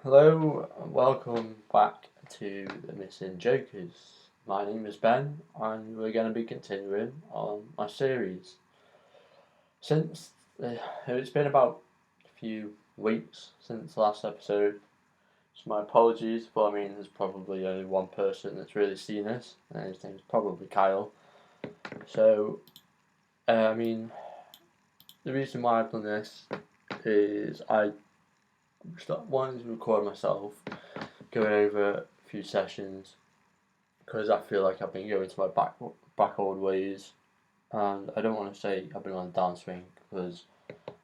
Hello and welcome back to the Missing Jokers. My name is Ben and we're going to be continuing on my series. Since it's been about a few weeks since the last episode, so my apologies, but I mean there's probably only one person that's really seen this, and his name's probably Kyle. So, I mean, the reason why I've done this is I wanted to record myself going over a few sessions because I feel like I've been going to my back old ways, and I don't want to say I've been on a downswing because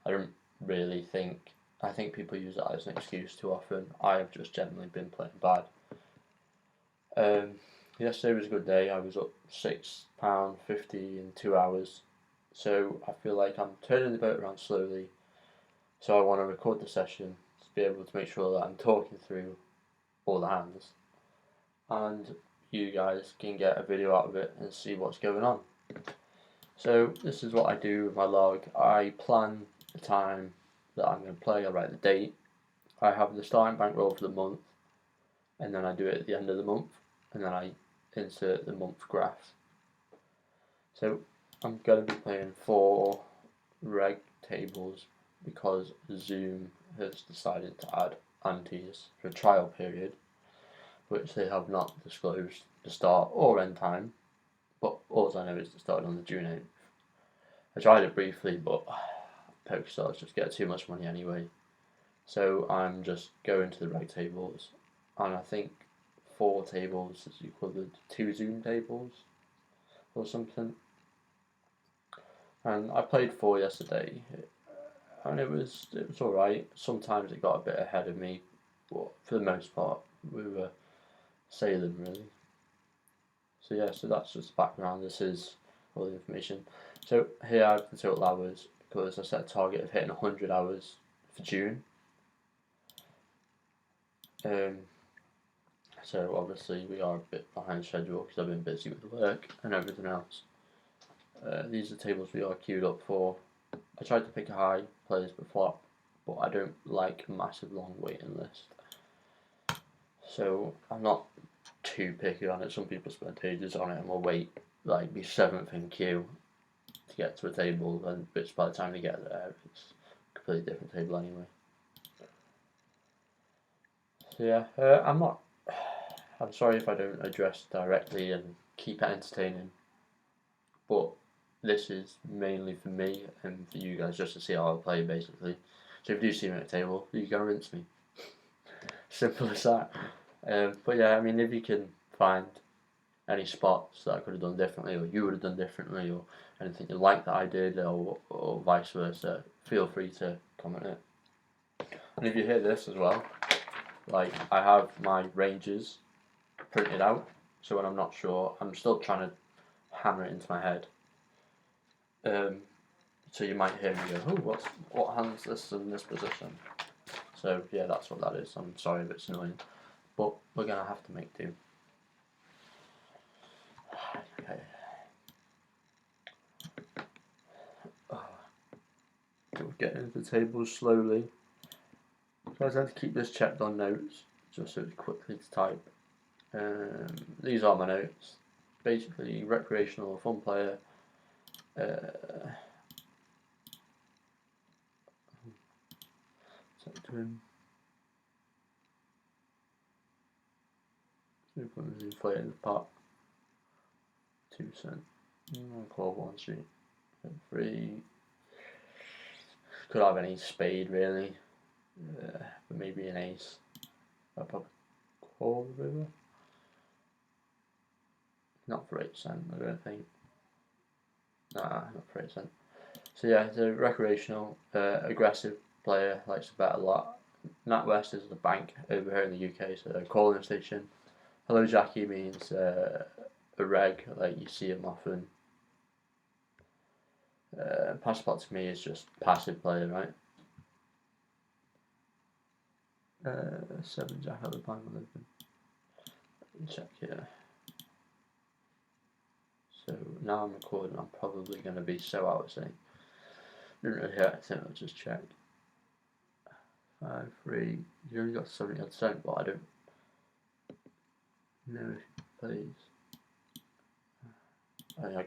I don't really think. I think people use that as an excuse too often. I have just generally been playing bad. Yesterday was a good day. I was up £6.50 in 2 hours, so I feel like I'm turning the boat around slowly. So I want to record the session to be able to make sure that I'm talking through all the hands, and you guys can get a video out of it and see what's going on. So this is what I do with my log. I plan the time that I'm going to play, I write the date, I have the starting bankroll for the month, and then I do it at the end of the month, and then I insert the month graphs. So I'm going to be playing 4 reg tables because Zoom has decided to add antes for a trial period, which they have not disclosed the start or end time, but all I know is it started on the June 8th. I tried it briefly, but PokerStars just get too much money anyway. So I'm just going to the reg tables, and I think 4 tables is equivalent to 2 Zoom tables or something. And I played 4 yesterday, and it was alright. Sometimes it got a bit ahead of me, but for the most part we were sailing really. So yeah, so that's just the background. This is all the information. So here I have the total hours because I set a target of hitting 100 hours for June. So obviously we are a bit behind schedule because I've been busy with work and everything else. These are tables we are queued up for. I tried to pick a high, players but flop, but I don't like a massive long waiting list. So I'm not too picky on it. Some people spend ages on it and will wait, like be 7th in queue to get to a table, and which by the time they get there, it's a completely different table anyway. So yeah, I'm sorry if I don't address directly and keep it entertaining, but this is mainly for me and for you guys just to see how I play basically. So if you do see me at a table, you can rinse me. Simple as that. But yeah, I mean, if you can find any spots that I could have done differently, or you would have done differently, or anything you like that I did, or vice versa, feel free to comment it. And if you hear this as well, like I have my ranges printed out, so when I'm not sure, I'm still trying to hammer it into my head. So you might hear me go, oh, what hand's this in this position? So yeah, that's what that is. I'm sorry if it's annoying, but we're gonna have to make do. Okay. So we're getting into the tables slowly. So I tend to keep this checked on notes, just so it's quickly to type. These are my notes. Basically, recreational, fun player. Twin. 2 inflated the pot. 2%. Call 1 street. 3. Could have any spade really, but maybe an ace. I'll probably call the river. Not for 8%, I don't think. Nah, not for 8%. So yeah, it's a recreational, aggressive player, likes to bet a lot. NatWest is the bank over here in the UK, so a calling station. Hello Jackie means a reg, like you see him often. Passport to me is just passive player, right? 7 Jack out of the bank, let me check here. So now I'm recording, I'm probably going to be so out of sync. Didn't really hurt, I think I'll just check. 3. You only got 70%, but I don't know if he plays. I think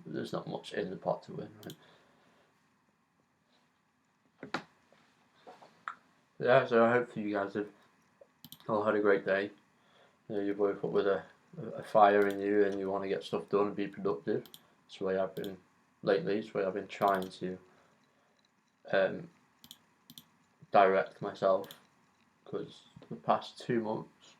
there's not much in the pot to win, right? Yeah, so hopefully you guys have all had a great day. You woke up with a fire in you and you want to get stuff done and be productive. That's the way I've been lately. It's the way I've been trying to direct myself, because the past 2 months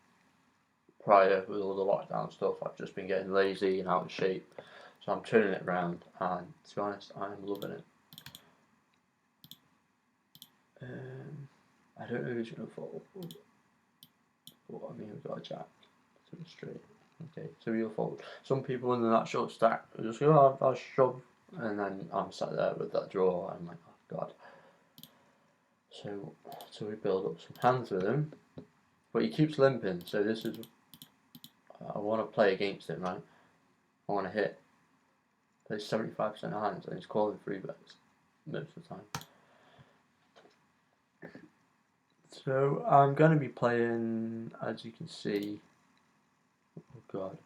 prior with all the lockdown stuff, I've just been getting lazy and out of shape. So I'm turning it around, and to be honest, I'm loving it. I don't know who's going to fold, but I mean, we've got a jack to the straight. Okay, so we'll fold. Some people in that short stack will just go, oh, I'll shove, and then I'm sat there with that draw, and I'm like, oh god. So we build up some hands with him, but he keeps limping, so this is, I want to play against him, right? I want to hit. But it's 75% of hands, and he's calling 3 bets most of the time. So I'm going to be playing, as you can see, oh god,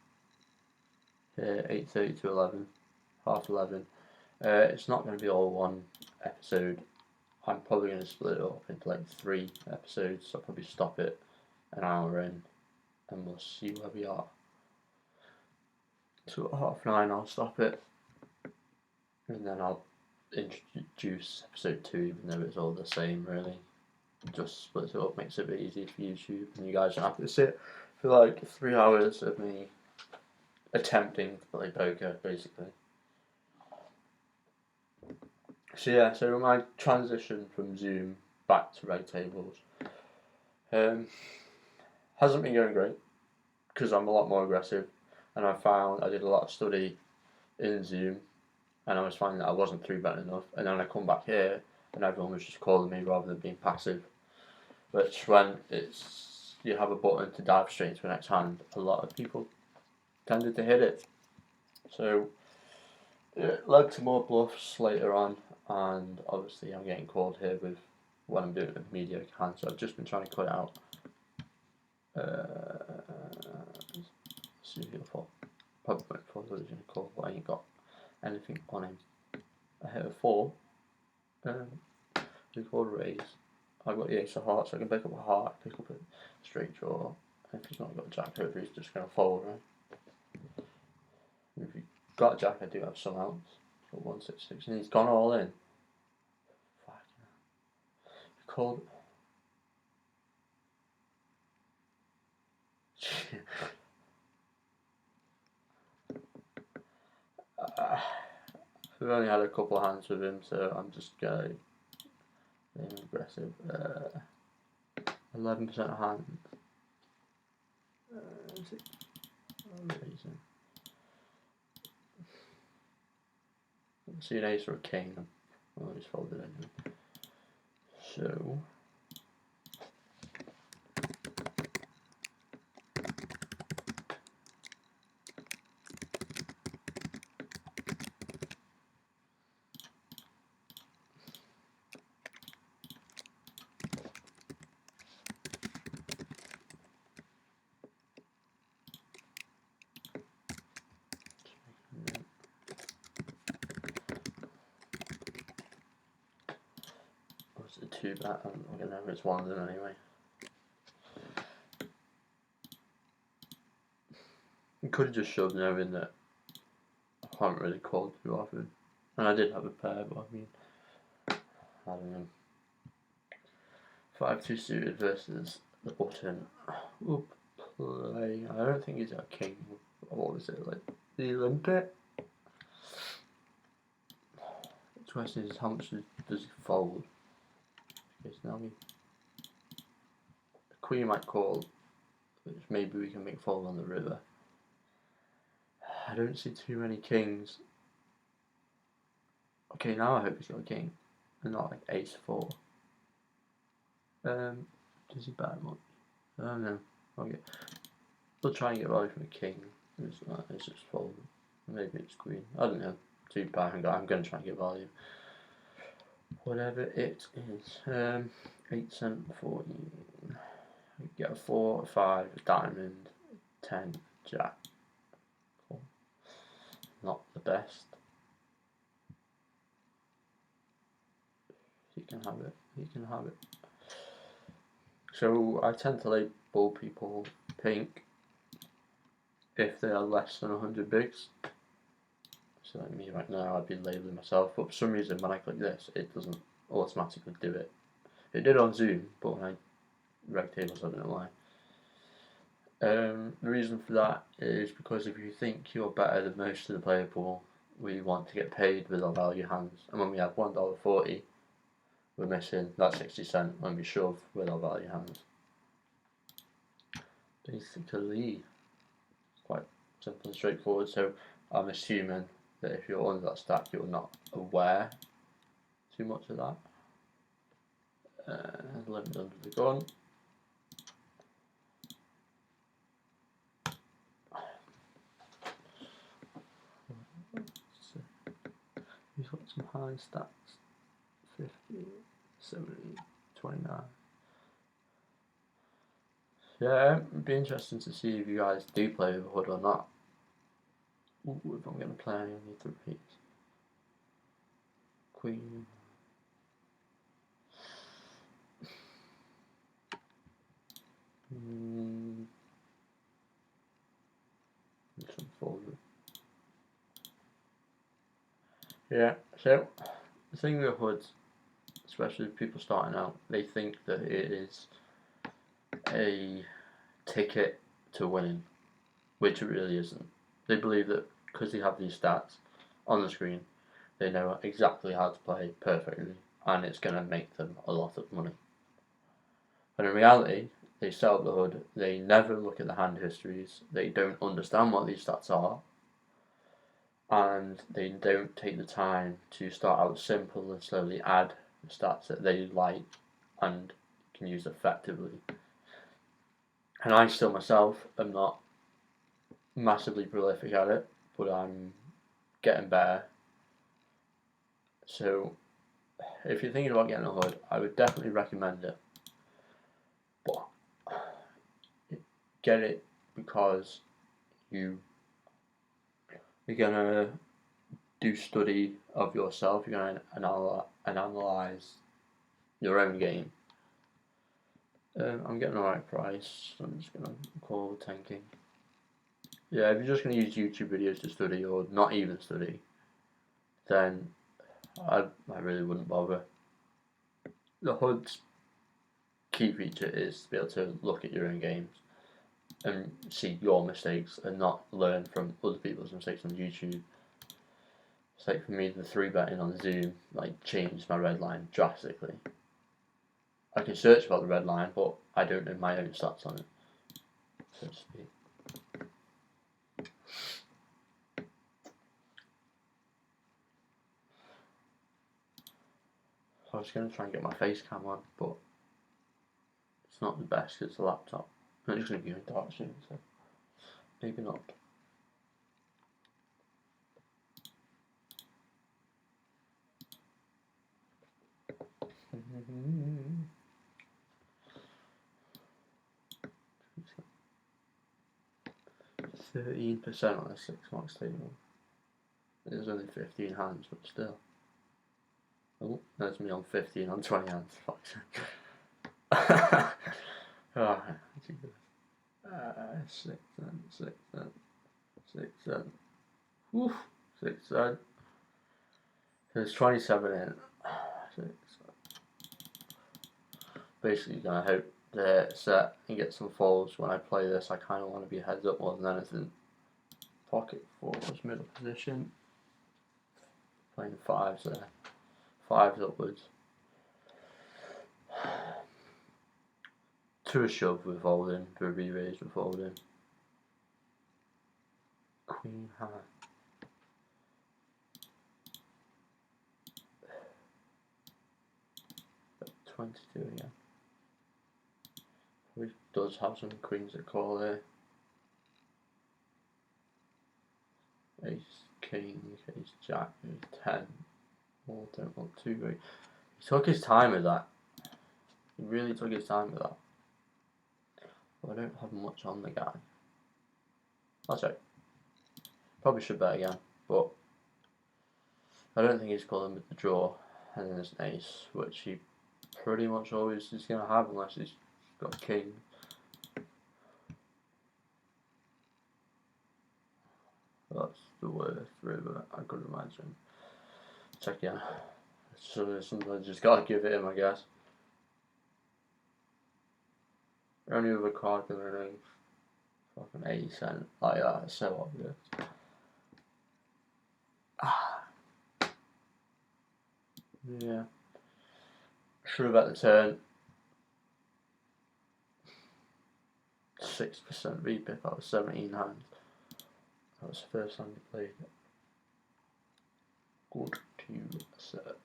here 8:30 to 11, half 11. It's not going to be all one episode. I'm probably going to split it up into like 3 episodes, so I'll probably stop it an hour in, and we'll see where we are. So at 9:30 I'll stop it, and then I'll introduce episode 2, even though it's all the same really. Just splits it up, makes it a bit easier for YouTube, and you guys don't have to sit for like 3 hours of me attempting to play poker, basically. So yeah, so my transition from Zoom back to reg tables hasn't been going great, because I'm a lot more aggressive, and I did a lot of study in Zoom, and I was finding that I wasn't 3-betting enough, and then I come back here and everyone was just calling me rather than being passive, which when you have a button to dive straight into the next hand, a lot of people tended to hit it. So it led to more bluffs later on, and obviously I'm getting called here with when I'm doing it with mediocre hand, so I've just been trying to cut it out. See if he'll fall. Probably won't fall, he's going to call, but I ain't got anything on him. I hit a 4. He called raise. I've got the ace of hearts, so I can pick up a heart, pick up a straight draw. If he's not got a jack over, he's just going to fold, right? If he's got a jack, I do have some outs. Got 166, and he's gone all in. Fuck. He called. We've only had a couple of hands with him, so I'm just going aggressive. 11% of hands. See an ace or a king. I'll just fold it anyway. So. It's a 2-bet, I'm not going to know if it's one of them anyway. You could have just shoved knowing that I can't really call too often. And I did have a pair, but I mean, I don't know. 5-2 suited versus the button. We'll play. I don't think he's a king. What was it like? The Olympic? The question is, how much does he fold? Because now the queen might call, which maybe we can make fold on the river. I don't see too many kings. Okay, now I hope he's got a king, and not like ace 4. Does he bet much? I don't know. Okay, we'll try and get value from a king. It's just fold. Maybe it's queen. I don't know. 2 pair. I'm going to try and get value. whatever it is. 8 cent 14. You get a 4, a 5, a diamond, 10, jack. Cool. Not the best. You can have it. You can have it. So I tend to label people pink if they are less than 100 bigs. So like me right now, I'd be labeling myself, but for some reason when I click this, it doesn't automatically do it. It did on Zoom, but when I reg tables, I don't know why. The reason for that is because if you think you're better than most of the player pool, we want to get paid with our value hands, and when we have $1.40, we're missing that 60 cent when we shove with our value hands. Basically, quite simple and straightforward. So I'm assuming that if you're under that stack, you're not aware too much of that. Limit under the gun. We've got some high stats. 50, 70, 29. Yeah, it'd be interesting to see if you guys do play with a hood or not. Ooh, if I'm going to play, I need to repeat. Queen. Some forward. Yeah, so the thing with hoods, especially people starting out, they think that it is a ticket to winning, which it really isn't. They believe that because they have these stats on the screen, they know exactly how to play perfectly, and it's going to make them a lot of money. But in reality, they set up the hood, they never look at the hand histories, they don't understand what these stats are, and they don't take the time to start out simple and slowly add the stats that they like and can use effectively. And I still myself am not massively prolific at it, but I'm getting better. So if you're thinking about getting a hood, I would definitely recommend it. But get it because you're gonna do study of yourself. You're gonna analyze your own game. I'm getting the right price. So I'm just gonna call 10k. Yeah, if you're just gonna use YouTube videos to study or not even study, then I really wouldn't bother. The HUD's key feature is to be able to look at your own games and see your mistakes and not learn from other people's mistakes on YouTube. It's like for me, the 3-betting on Zoom changed my red line drastically. I can search about the red line, but I don't know my own stats on it, so to speak. I was going to try and get my face cam on, but it's not the best because it's a laptop. I'm just going to be in dark soon, so maybe not. %13% on a 6-mark table. There's only 15 hands, but still. Oh, there's me on 15 on 20 hands. Fuck's sake. Oh, Jesus. 6 then, 6 then, 6 then. Oof, 6 then. There's 27 in. 6. Basically, gonna hope they're set and get some folds. When I play this, I kind of want to be heads up more than anything. Pocket 4 was middle position. Playing 5s there. 5s upwards. To a shove with folding, to a re-raise with folding. Queen high. 22 again. He does have some queens at call there. Ace, king, ace, jack, ace, 10. Oh, don't want too great. He took his time with that. He really took his time with that. But I don't have much on the guy. I'll check. Probably should bet again, but I don't think he's calling with the draw. And then there's an ace, which he pretty much always is going to have unless he's got king. That's the worst river I could imagine. Check, yeah. So sometimes just gotta give it him, I guess. Only other card in the ring. Fucking 80 cent. Like that, it's so obvious. Yeah. Should have bet the turn. 6% repip out of 17 hands. That was the first time he played it. Good to set.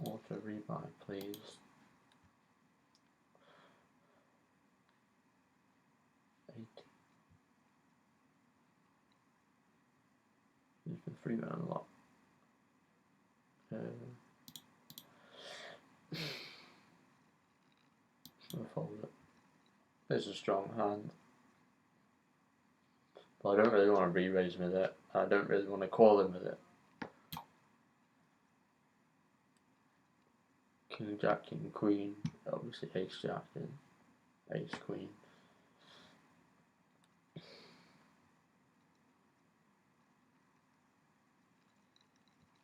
Auto rebuy, please. 80. He's been free betting a lot. I'll fold it. It's a strong hand. But I don't really want to re-raise with it. I don't really want to call him with it. King, Jack, King, Queen. Obviously Ace, Jack, and Ace, Queen.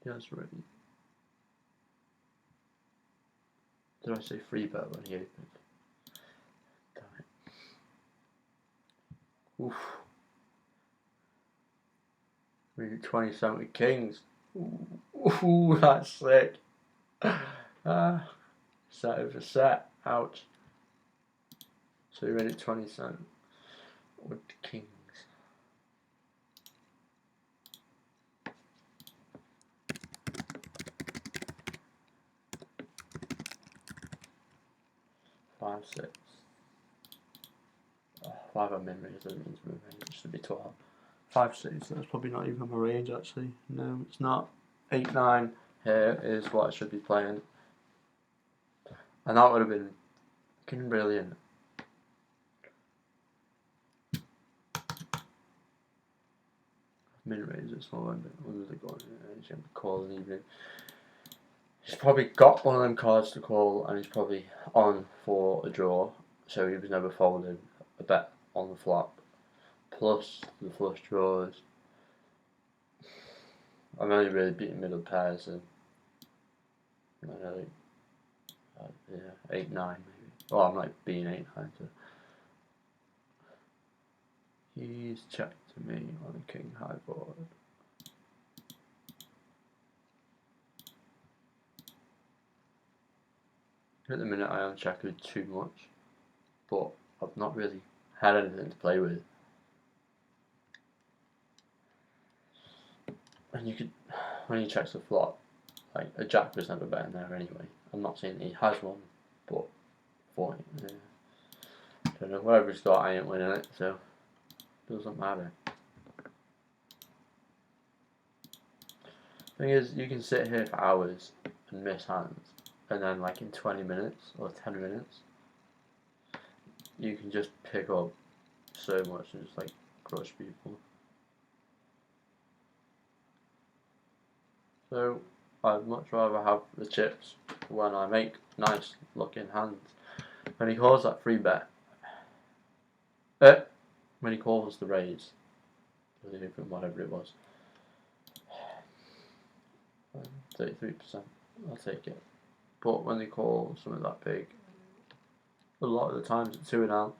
Yes, really. Did I say free bet when he opened? Damn it. Oof. We do 20 cent with kings. Ooh, that's sick. Set over set. Ouch. So we made it 20 cent with the kings. Five, six. 5 on min range, that means min range. It should be 12. 5, 6, that's probably not even my range actually. No, it's not. 8, 9 here is what I should be playing. And that would have been fucking brilliant. Min range is small one, but under the gun, he's going to call an evening. He's probably got one of them cards to call, and he's probably on for a draw, so he was never folding a bet on the flop. Plus the flush draws. I'm only really beating middle pairs, and I know, yeah, 8, 9 maybe. Well, I'm like being 8, 9. So. He's checked to me on a king high board. At the minute I uncheckered too much, but I've not really had anything to play with. And you could, when he checks the flop, like a jack was never betting there anyway. I'm not saying he has one, but for him, yeah. Don't know, whatever he's got, I ain't winning it, so it doesn't matter. Thing is, you can sit here for hours and miss hands, and then like in 20 minutes or 10 minutes, you can just pick up so much and just like crush people. So I'd much rather have the chips when I make nice looking hands. When he calls that free bet, when he calls the raise, whatever it was, 33%, I'll take it. But when they call something that big, a lot of the times it's 2.5,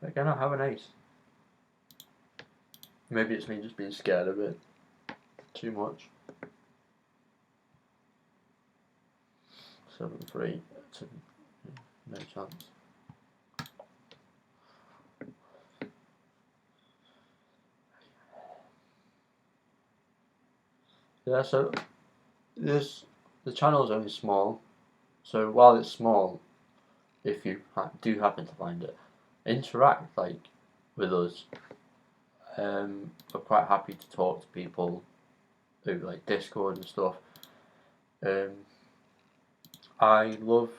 they're gonna have an ace. Maybe it's me just being scared of it too much. 7-3, no chance. Yeah, so the channel is only small, so while it's small, if you do happen to find it, interact like with us. I'm quite happy to talk to people over like Discord and stuff. Um, I love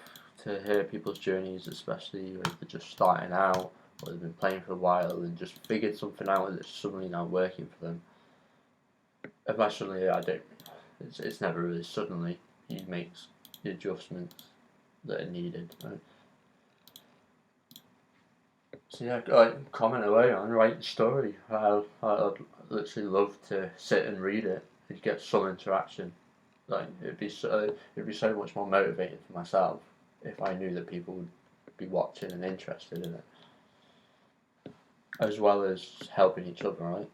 to hear people's journeys, especially if they're just starting out or they've been playing for a while and just figured something out that's suddenly now working for them. Eventually, I don't. It's never really suddenly. He makes the adjustments that are needed. Right? So yeah, like, comment away on write the story. I'd literally love to sit and read it and get some interaction. Like it'd be so much more motivating for myself if I knew that people would be watching and interested in it, as well as helping each other, right?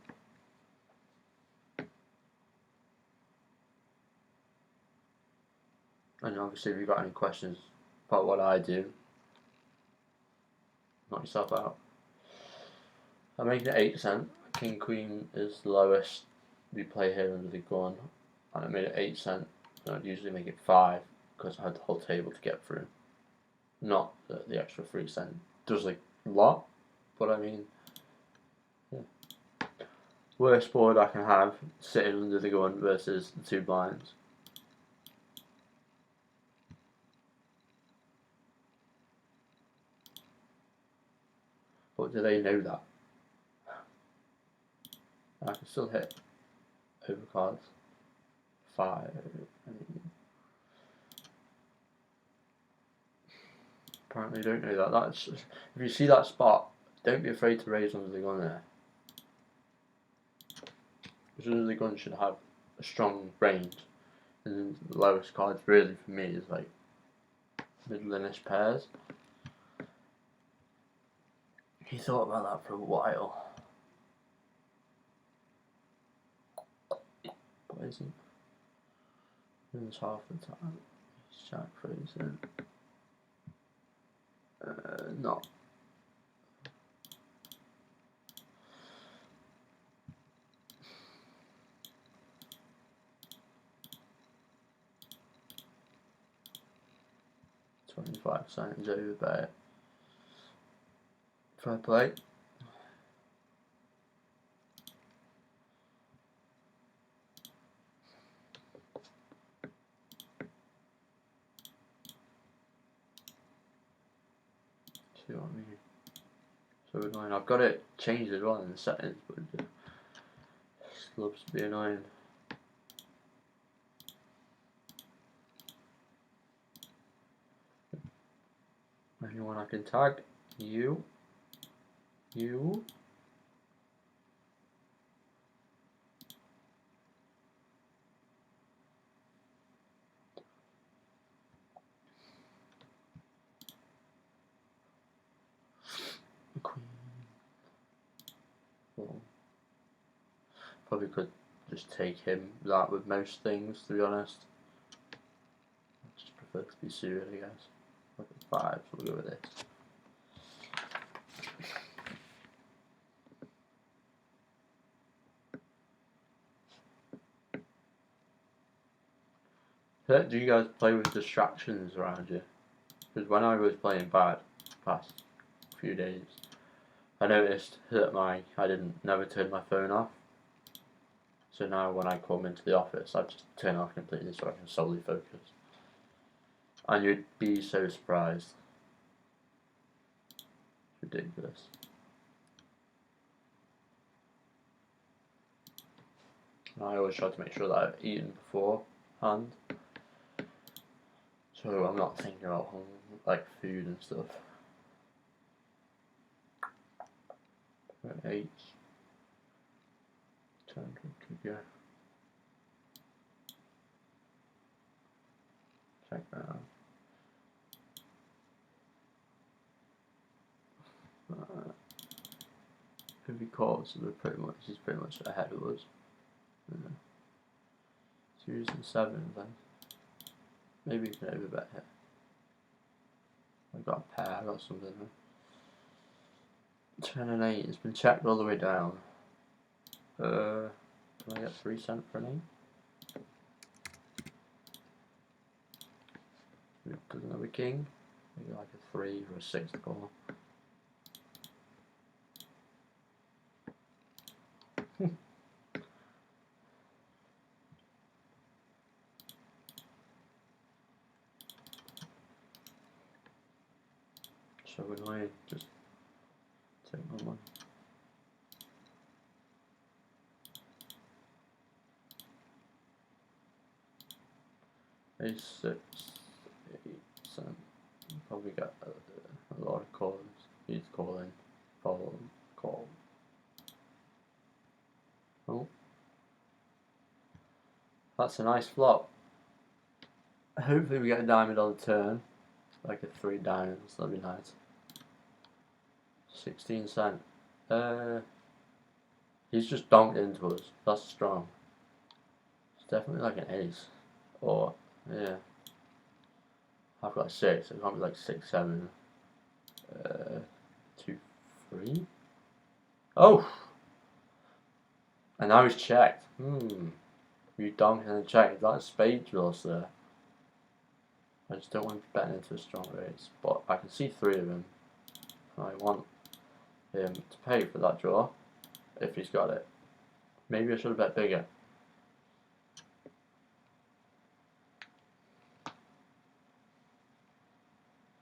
And obviously, if you've got any questions about what I do, knock yourself out. I'm making it 8%. King Queen is the lowest we play here under the gun, and I made it 8%. And I'd usually make it 5 because I had the whole table to get through. Not the extra 3% does like a lot, but I mean, yeah. Worst board I can have sitting under the gun versus the 2 blinds. But do they know that? I can still hit overcards. 5. Apparently, don't know that. That's if you see that spot, don't be afraid to raise under the gun there. Because under the gun should have a strong range, and the lowest cards really for me is like middle-ish pairs. He thought about that for a while. But isn't? Wins half the time. Jack Fraser. Not. %25 is overbet. Fair play. See what I mean? So annoying. I've got it changed as well in the settings, but it just loves to be annoying. Anyone I can tag? You. Queen. Well, probably could just take him that with most things, to be honest. I just prefer to be suited, I guess. Look at 5, so we'll go with this. Do you guys play with distractions around you? Because when I was playing bad past few days, I noticed that I didn't never turn my phone off. So now when I come into the office, I just turn it off completely so I can solely focus. And you'd be so surprised. It's ridiculous. And I always try to make sure that I've eaten beforehand, so I'm not thinking about like food and stuff. 8. 10 could go. Check that out. If he calls, he's pretty much ahead of us. Yeah. 2s and 7s then. Maybe you can overbet here. I got a pair, I got something there. 10 and 8, it's been checked all the way down. Can I get 3 cents for an 8? Doesn't have a king. Maybe like a 3 or a 6 to call. So annoying, just take my money. A6, 8%. Probably got a lot of calls. He's calling, follow, call. Oh, that's a nice flop. Hopefully we get a diamond on the turn, like a 3 diamonds. That'd be nice. 16 cent. He's just donked into us. That's strong. It's definitely like an ace. Or, yeah. I've got 6. It can't be like 6, 7. 2, 3. Oh! And now he's checked. You donked and checked. Is that a spade draw, sir? I just don't want to be betting into a strong raise. But I can see 3 of them. I want him to pay for that draw. If he's got it. Maybe I should have bet bigger.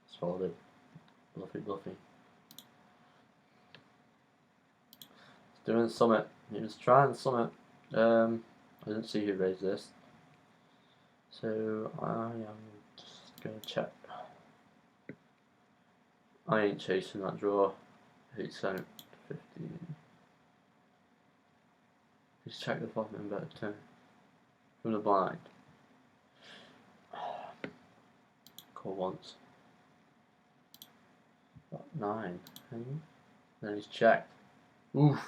It's folded. Bluffy, bluffy. He's doing summit. He was trying summit. I didn't see who raised this. So I am just going to check. I ain't chasing that draw. 8 cent, 15. He's checked the flop and better turn. From the blind. Call once. Got 9. Then he's checked. Oof.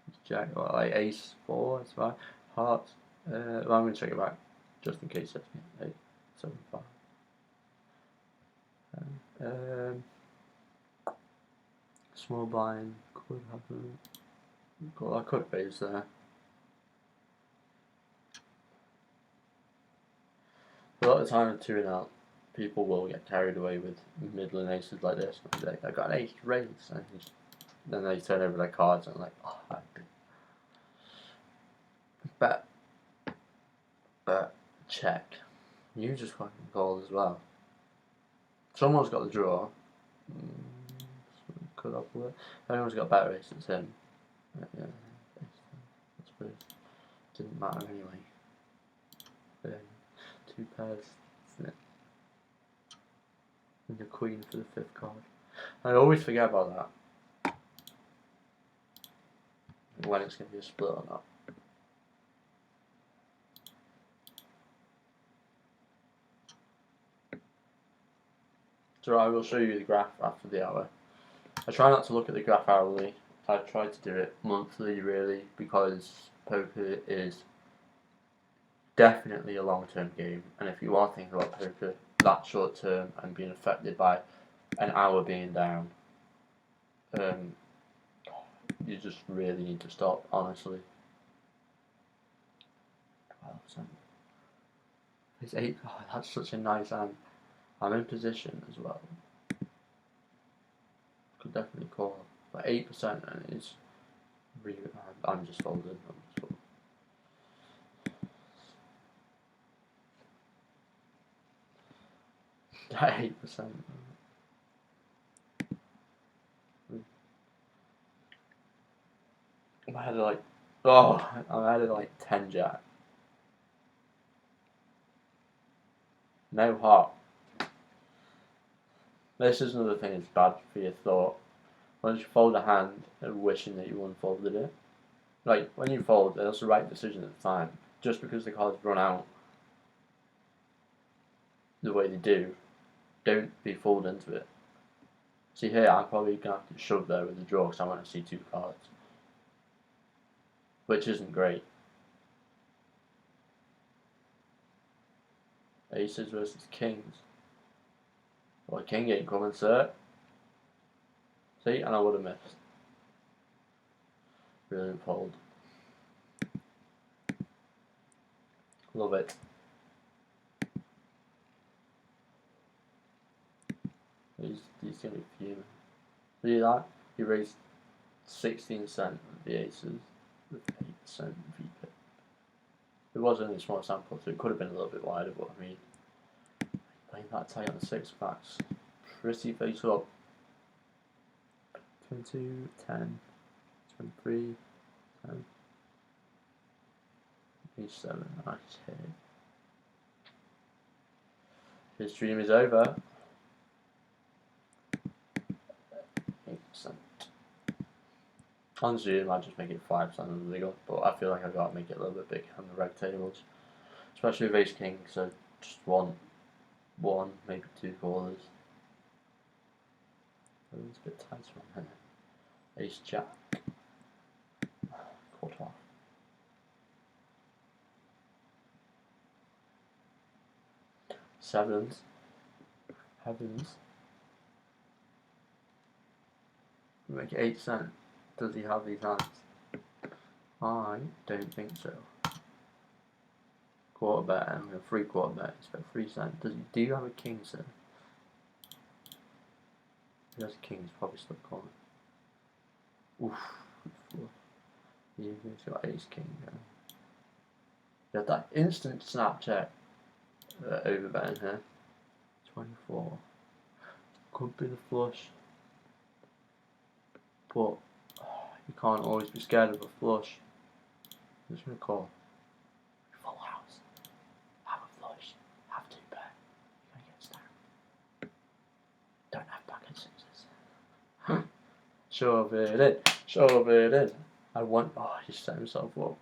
He's checked. Well, like ace 4, it's fine. Hearts. Well, I'm going to check it back. Just in case it's 8, 7, 5. Small blind could happen. Well, I could raise there. A lot of the time in 2 and out, people will get carried away with middling aces like this. Like, I got an ace raise, and then they turn over their cards and like, oh, I bet, check. You just fucking called as well. Someone's got the draw. Could up with it. Anyone's got better ace than him. Yeah, I suppose. Didn't matter anyway. 2 pairs, isn't it? And the queen for the 5th card. I always forget about that. When it's going to be a split or not. So I will show you the graph after the hour. I try not to look at the graph hourly. I try to do it monthly really, because poker is definitely a long-term game, and if you are thinking about poker that short term and being affected by an hour being down, you just really need to stop, honestly. 12%. It's 8. Oh, that's such a nice hand. I'm in position as well. Could definitely call, but 8% and it's really. I'm just folding. 8%. I had like, I had like 10 jack. No heart. This is another thing that's bad for your thought. Once you fold a hand and wishing that you unfolded it, like when you fold, that's the right decision at the time. Just because the cards run out the way they do, don't be fooled into it. See here, I'm probably going to have to shove there with the draw because I want to see 2 cards. Which isn't great. Aces versus kings. Well, king ain't coming, sir. See, and I would have missed. Brilliant fold. Love it. He's going to be fuming. See that? He raised 16 cent with the aces. with 8% VPIP. It was only a small sample, so it could have been a little bit wider, but I mean, playing that tight on the 6 backs, pretty face up. 22, 10, 23, 10, 87, nice hit. His stream is over. 8%. On Zoom, I just make it 5% of the legal, but I feel like I've got to make it a little bit bigger on the reg tables, especially with Ace King, so just one, maybe 2 callers. It's a bit tighter on here. Ace Jack, quarter off. Sevens, heavens. Make it 8%. Does he have these hands? I don't think so. Quarter bet, I'm going to 3/4 bet. It's got 3%. Do you have a king, sir? If he has a king, he's probably still calling. Oof. He's got ace king. You had that instant snap check over betting here. 24. Could be the flush. But you can't always be scared of a flush. I'm just going to call. Full house. Have a flush. Have 2 bet. You're going to get stacked. Don't have pocket sixes. Shove it in. Shove it in. I want. Oh, he set himself up.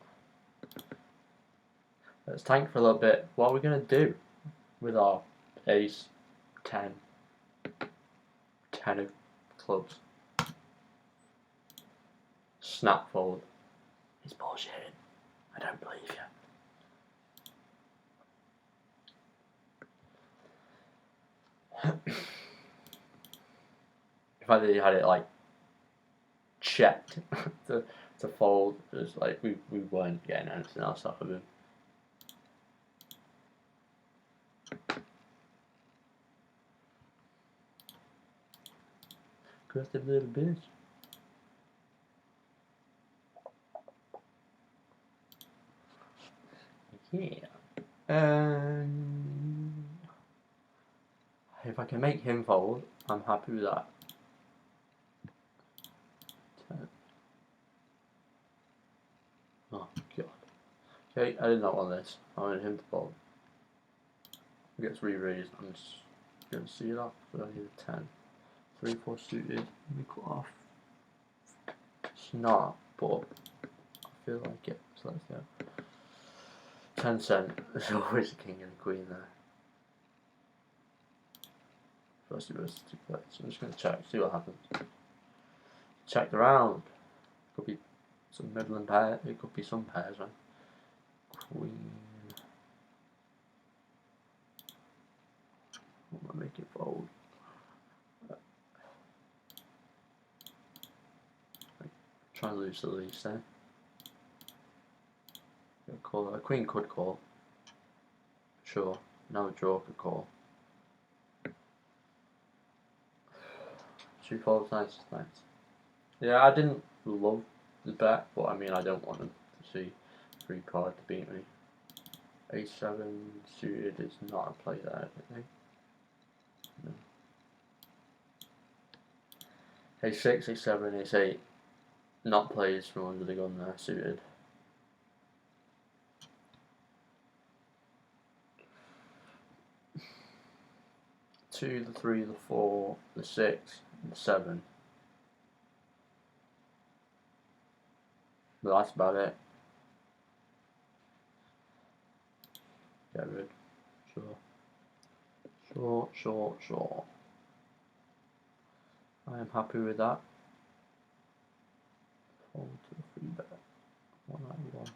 Let's tank for a little bit. What are we going to do with our ace, 10, 10 of clubs? Snap fold. He's bullshitting. I don't believe you. The fact that he had it like checked to fold, it was like we weren't getting anything else off of him. Aggressive little bitch. Yeah. If I can make him fold, I'm happy with that. 10. Oh god. Okay, I did not want this. I wanted him to fold. He gets re-raised. I'm just gonna see it off. So I need a 10. 3, 4 suited. Let me cut off. It's not, but I feel like it. So let's go. 10 cent. There's always a king and a queen there. First versus 2 players. So I'm just going to check, see what happens. Check the round. Could be some middling pair. It could be some pairs, right? Queen. I'm going to make it fold. Try and lose the least there. Call. A queen could call. Sure. Now a draw could call. 2 folds, nice. Yeah, I didn't love the bet, but I mean I don't want him to see 3 card to beat me. A7 suited is not a play there, I don't think. No. A6, A7, A8, not plays from under the gun there, suited. Two, the 3, the 4, the 6, and the 7. But that's about it. Get rid. Sure. I am happy with that. Fold to the 3 bet. 191.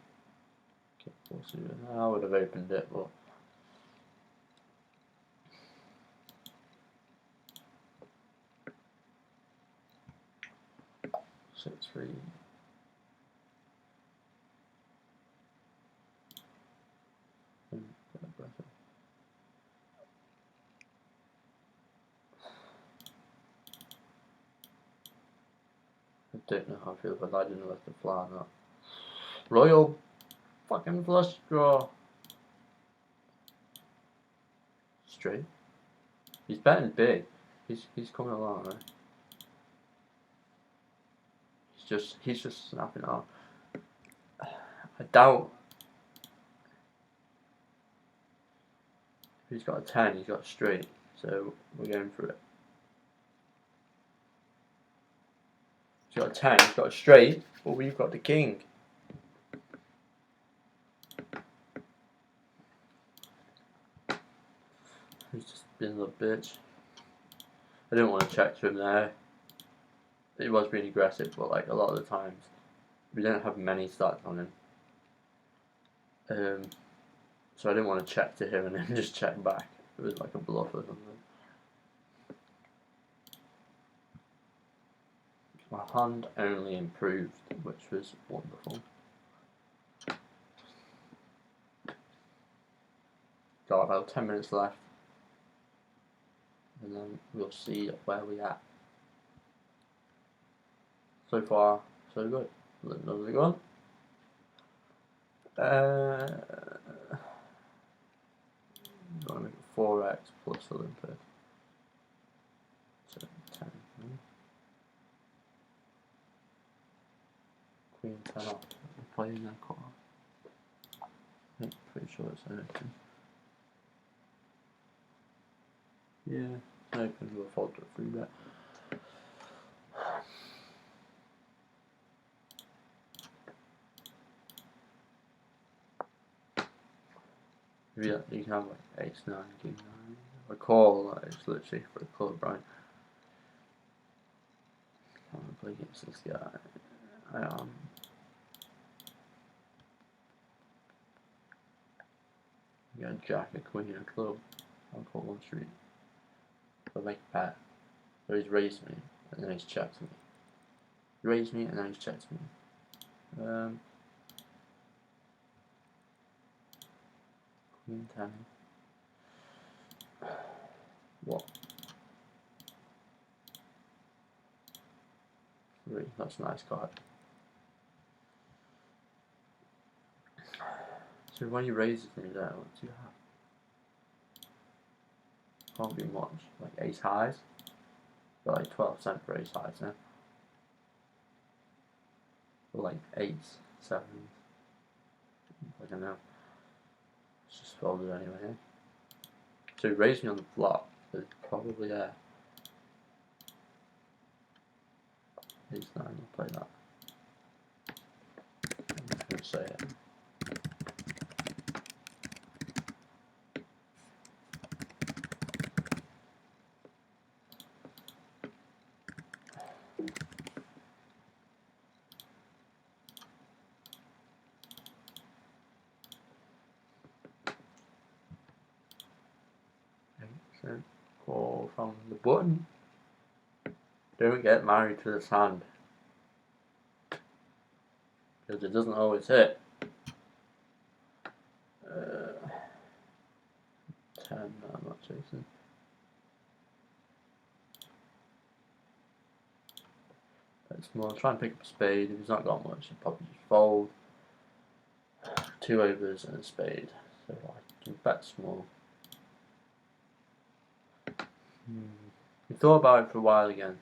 Okay, 4 suited. I would have opened it, but. Six, 3. I don't know how I feel about that. I didn't know if to fly or not. Royal fucking flush draw. Straight. He's betting big. He's coming along, right? He's just snapping off. I doubt if he's got a 10, he's got a straight. So we're going for it. He's got a 10, he's got a straight, but we've got the king. He's just being a little bitch. I didn't want to check to him there. He was being aggressive, but like a lot of the times we didn't have many stats on him. So I didn't want to check to him and then just check back. It was like a bluff or something. My hand only improved, which was wonderful. Got about 10 minutes left, and then we'll see where we at. So far, so good. Another one. I'm gonna make it 4x plus Olympus. So 10. Queen 10 off. I'm playing that card. I'm pretty sure it's open. Yeah, it's open with a fold to 3-bet. Yeah, you can have like ace 9, king 9. A call, like, it's literally for a club, right? I'm gonna play against this guy. I am. You got a jack, a queen, a club. I'll call one street. I'll make a bet. So he's raised me, and then he's checked me. He raised me, and then he's checked me. Queen 10. What? 3. That's a nice card. So when he raises me there, what do you have? Can't be much. Like ace highs. Got like 12% for ace highs now. Or like 8s, 7s. I don't know. It's just folded anyway. Eh? So he raised me on the flop. So it's probably there. Ace 9, I'll play that. I'm just going to say it. Call from the button. Don't get married to this hand. Because it doesn't always hit. 10, no, I'm not chasing. It's more, try and pick up a spade. If he's not got much, he'll probably just fold. 2 overs and a spade. So I can bet small. We thought about it for a while again.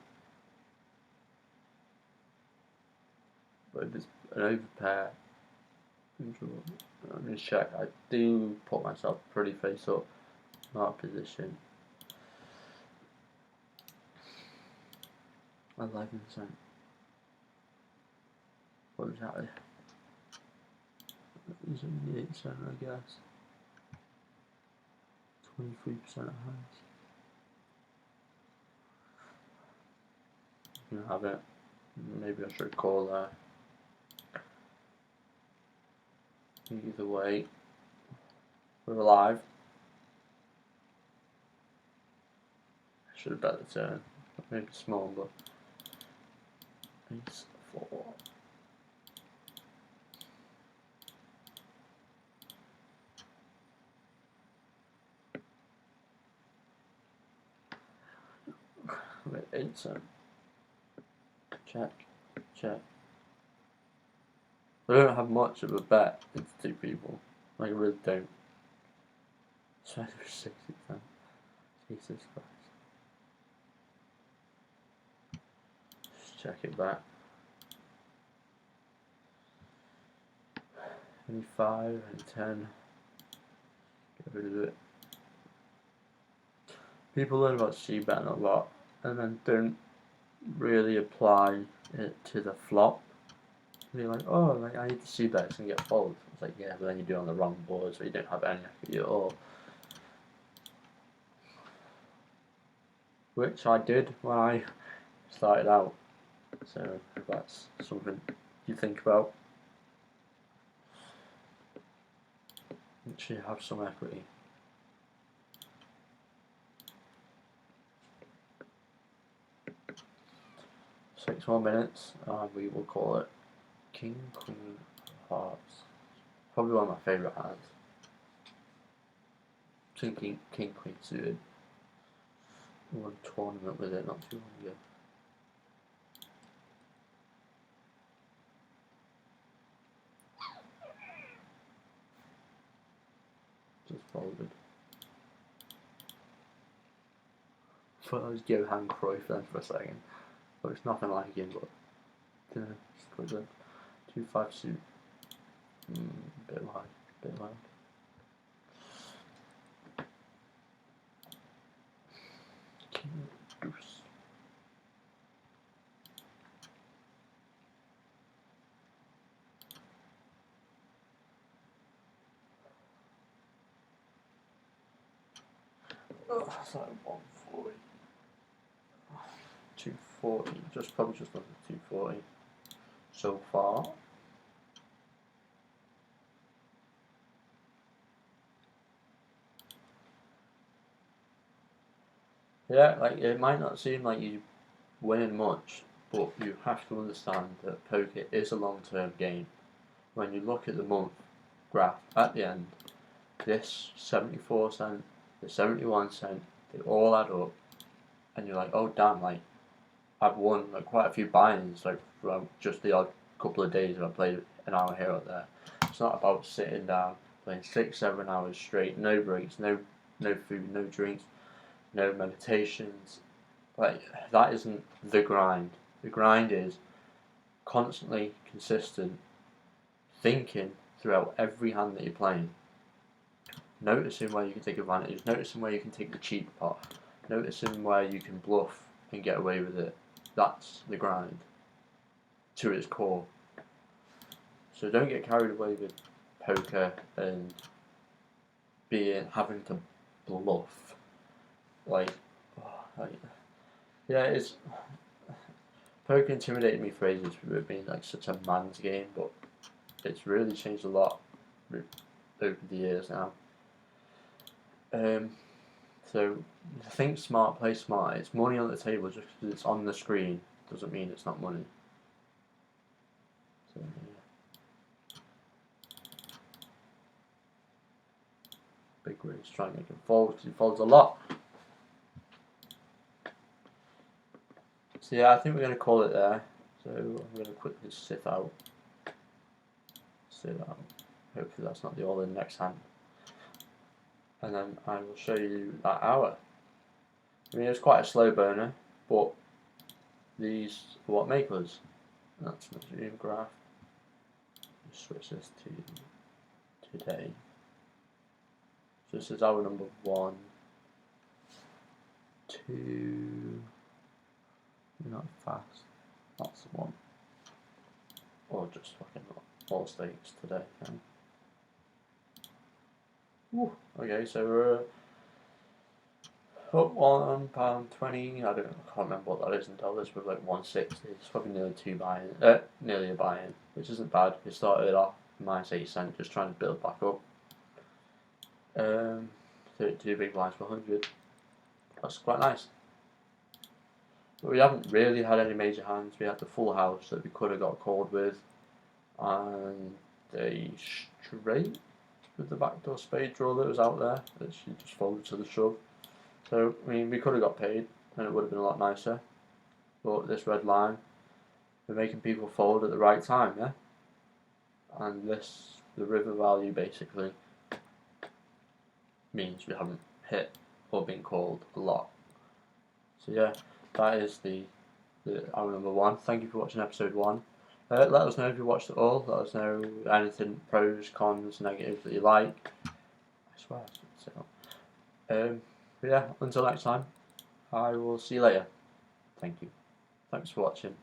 But if it's an overpair, I'm going to check. I do put myself pretty face up, mark position. 11%. What was that? It was only 8%, I guess. 23% of hands. You can have it. Maybe I should call there. Either way, we're alive. I should have bet the turn. Maybe small, but ace 4. Wait, 8%. Check, check. So I don't have much of a bet into two people. Like, I really don't. So I do 60%. Jesus Christ. Just check it back. 25 and 10. Get rid of it. People learn about c-betting a lot and then don't really apply it to the flop. They're like, oh, like, I need to c-bet, it's gonna get fold. It's like, yeah, but then you do it on the wrong board, so you don't have any equity at all. Which I did when I started out. So if that's something you think about, make sure you have some equity. Six more minutes, and we will call it King, Queen, Hearts. Probably one of my favourite hands. King, Queen suited. We won a tournament with it not too long ago. Just folded. Thought that was Johan Cruyff then for a second. But it's nothing like him, but just quickly. 2-5 suit. Bit loud. King Deuce. Oh, that's like 140. 240, probably just under 240 so far. Yeah, like, it might not seem like you're winning much, but you have to understand that poker is a long-term game. When you look at the month graph at the end, this 74 cent, the 71 cent, they all add up, and you're like, oh damn, like, I've won like quite a few buy-ins, like, from just the odd couple of days if I played an hour here or there. It's not about sitting down, playing 6-7 hours straight, no breaks, no food, no drinks, no meditations. Like, that isn't the grind. The grind is constantly consistent thinking throughout every hand that you're playing, noticing where you can take advantage, noticing where you can take the cheap pot, noticing where you can bluff and get away with it. That's the grind to its core. So don't get carried away with poker and having to bluff. Poker intimidated me for ages for it being like such a man's game, but it's really changed a lot over the years now. So think smart, play smart. It's money on the table. Just because it's on the screen doesn't mean it's not money. So, yeah. Big raise, try and make him fold because he folds a lot. So yeah, I think we're going to call it there. So I'm going to quickly sit out. Hopefully that's not the all-in next hand. And then I will show you that hour. I mean, it's quite a slow burner, but these are what make us. That's my dream graph. Switch this to today. So this is hour number 1, 2. Not fast. That's the one. Or just fucking all stakes today. Okay, so we're up £1.20. I can't remember what that is in dollars. We're like 160. It's probably nearly a buy-in, which isn't bad. We started off -8 cents, just trying to build back up. 32 big blinds for 100. That's quite nice. But we haven't really had any major hands. We had the full house that we could have got called with, and a straight with the backdoor spade draw that was out there that she just folded to the shove. So, I mean, we could have got paid and it would have been a lot nicer. But this red line, we're making people fold at the right time, yeah? and the river value basically means we haven't hit or been called a lot. So yeah, that is the our number 1. Thank you for watching episode 1. Let us know if you watched it all. Let us know anything, pros, cons, negatives that you like. I swear. But yeah, until next time, I will see you later. Thank you. Thanks for watching.